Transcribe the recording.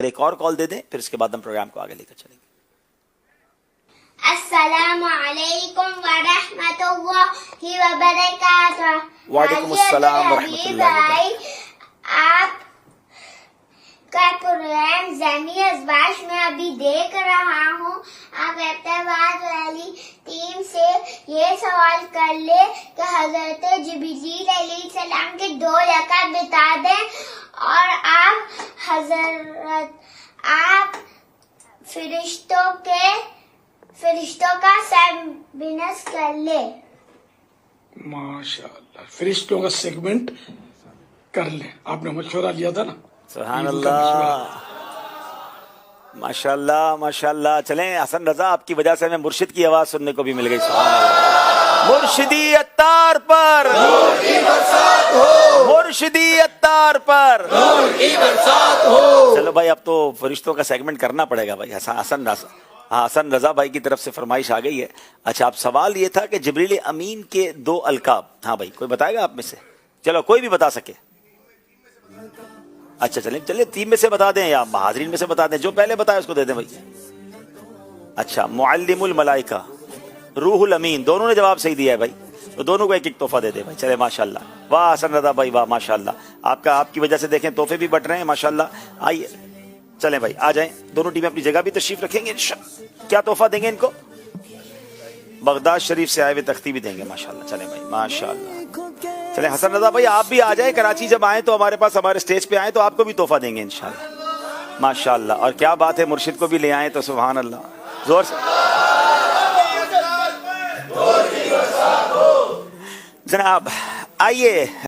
ایک اور کال دے دیں پھر اس کے بعد ہم پروگرام کو آگے لے کر چلیں گے. السلام علیکم ورحمۃ اللہ وبرکاتہ. وعلیکم السلام ورحمۃ اللہ وبرکاتہ. آپ کا پروگرام ذہنی ازواج میں ابھی دیکھ رہا ہوں. آپ اتوار والی ٹیم سے یہ سوال کر لے کہ حضرت جبریل علیہ السلام کے 2 رکعت بتا دیں اور آپ فرشتوں کا سیگمنٹ کر لے. ماشاء اللہ فرشتوں کا سیگمنٹ کر لیں. آپ نے مشورہ لیا تھا نا. سبحان اللہ ماشاء اللہ ماشاء اللہ. چلیں حسن رضا آپ کی وجہ سے ہمیں مرشد کی آواز سننے کو بھی مل گئی. سبحان اللہ. مرشدی اتار پر مرشدی اتار پر. چلو بھائی اب تو فرشتوں کا سیگمنٹ کرنا پڑے گا بھائی. حسن رضا بھائی کی طرف سے فرمائش آ گئی ہے. اچھا اب سوال یہ تھا کہ جبریل امین کے 2 القاب. ہاں بھائی کوئی بتائے گا آپ میں سے؟ چلو کوئی بھی بتا سکے. اچھا چلیں 3 میں سے بتا دیں یا حاضرین میں سے بتا دیں. جو پہلے بتائے اس کو دے دیں بھائی. اچھا معلم الملائکہ روح الامین دونوں نے جواب صحیح دیا ہے بھائی. تو دونوں کو ایک تحفہ دے دیں بھائی. چلے ماشاءاللہ. واہ حسن رضا بھائی واہ ماشاءاللہ. آپ کی وجہ سے دیکھیں تحفے بھی بٹ رہے ہیں ماشاءاللہ. آئیے چلیں بھائی آ جائیں. دونوں ٹیمیں اپنی جگہ بھی تشریف رکھیں گے. کیا تحفہ دیں گے ان کو؟ بغداد شریف سے آئے ہوئے تختی بھی دیں گے ماشاءاللہ. چلیں بھائی ماشاءاللہ. چلیں حسن رضا بھائی آپ بھی آ جائیں. کراچی جب آئیں تو ہمارے پاس ہمارے اسٹیج پہ آئیں تو آپ کو بھی تحفہ دیں گے انشاءاللہ ماشاءاللہ. اور کیا بات ہے مرشد کو بھی لے آئیں تو سبحان اللہ. زور سے جناب آئیے.